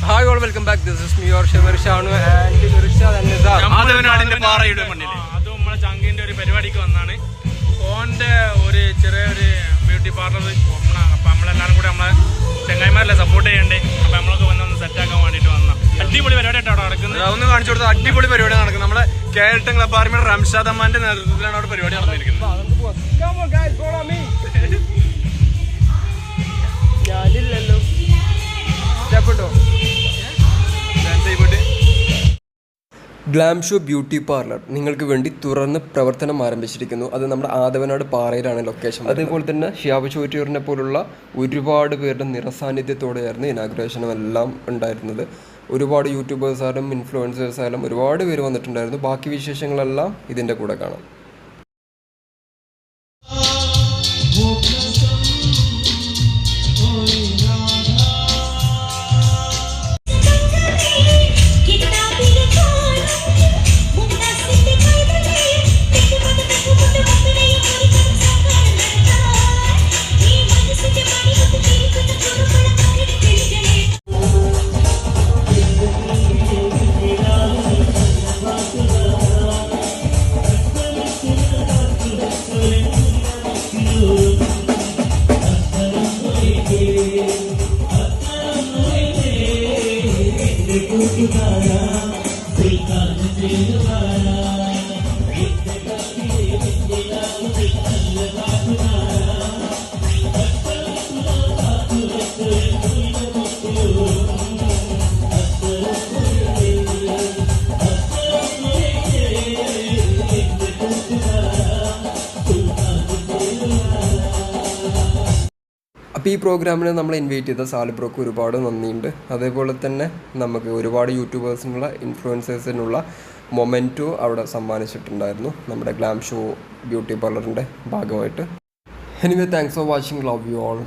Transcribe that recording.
Hi all, welcome back. This is me, your Shivar Shanu and Irshad and Nizar. ആദവനാടിന്റെ പാറയുടെ മണ്ണിൽ അത് നമ്മളെ ചങ്കിന്റെ ഒരു പരിപാടിക്ക് വന്നാണ്. ഓന്റെ ഒരു ചെറിയൊരു ബ്യൂട്ടി പാർലർ ഓപ്പണാണ്. അപ്പം നമ്മളെല്ലാവരും കൂടി നമ്മളെ ചെങ്ങായിമാരെല്ലാം സപ്പോർട്ട് ചെയ്യണ്ടേ. അപ്പം നമ്മളൊക്കെ വന്നൊന്ന് സെറ്റാക്കാൻ വേണ്ടിയിട്ട് വന്ന അടിപൊളി പരിപാടിയായിട്ട് അവിടെ നടക്കുന്നത്. അതൊന്ന് കാണിച്ചു കൊടുത്ത അടിപൊളി പരിപാടി നടക്കുന്നത്. നമ്മളെ കേരള ക്ലബ് ആർമിയുടെ റംഷാദ് അമ്മാന്റെ നേതൃത്വത്തിലാണ് അവിടെ പരിപാടി നടന്നിരിക്കുന്നത്. Come on guys, follow me. ഞാനില്ലല്ലോ. സ്റ്റെപ്പുണ്ടോ? ഗ്ലാം ഷോ ബ്യൂട്ടി പാർലർ നിങ്ങൾക്ക് വേണ്ടി തുറന്ന് പ്രവർത്തനം ആരംഭിച്ചിരിക്കുന്നു. അത് നമ്മുടെ ആദവനാട് പാറയിലാണ് ലൊക്കേഷൻ. അതേപോലെ തന്നെ ഷിയാബ് ചോറ്റൂരിനെ പോലുള്ള ഒരുപാട് പേരുടെ നിറസാന്നിധ്യത്തോടെയായിരുന്നു ഇനാഗുറേഷനും എല്ലാം ഉണ്ടായിരുന്നത്. ഒരുപാട് യൂട്യൂബേഴ്സായാലും ഇൻഫ്ലുവൻസേഴ്സായാലും ഒരുപാട് പേര് വന്നിട്ടുണ്ടായിരുന്നു. ബാക്കി വിശേഷങ്ങളെല്ലാം ഇതിൻ്റെ കൂടെ കാണാം. അപ്പോൾ ഈ പ്രോഗ്രാമിന് നമ്മൾ ഇൻവൈറ്റ് ചെയ്ത സാലിബ്രോക്ക് ഒരുപാട് നന്ദിയുണ്ട്. അതേപോലെ തന്നെ നമുക്ക് ഒരുപാട് യൂട്യൂബേഴ്സിനുള്ള ഇൻഫ്ലുവൻസേഴ്സിനുള്ള മൊമെൻറ്റോ അവിടെ സമ്മാനിച്ചിട്ടുണ്ടായിരുന്നു നമ്മുടെ ഗ്ലാം ഷോ ബ്യൂട്ടി പാർലറിൻ്റെ ഭാഗമായിട്ട്. Anyway thanks for watching. Love you all.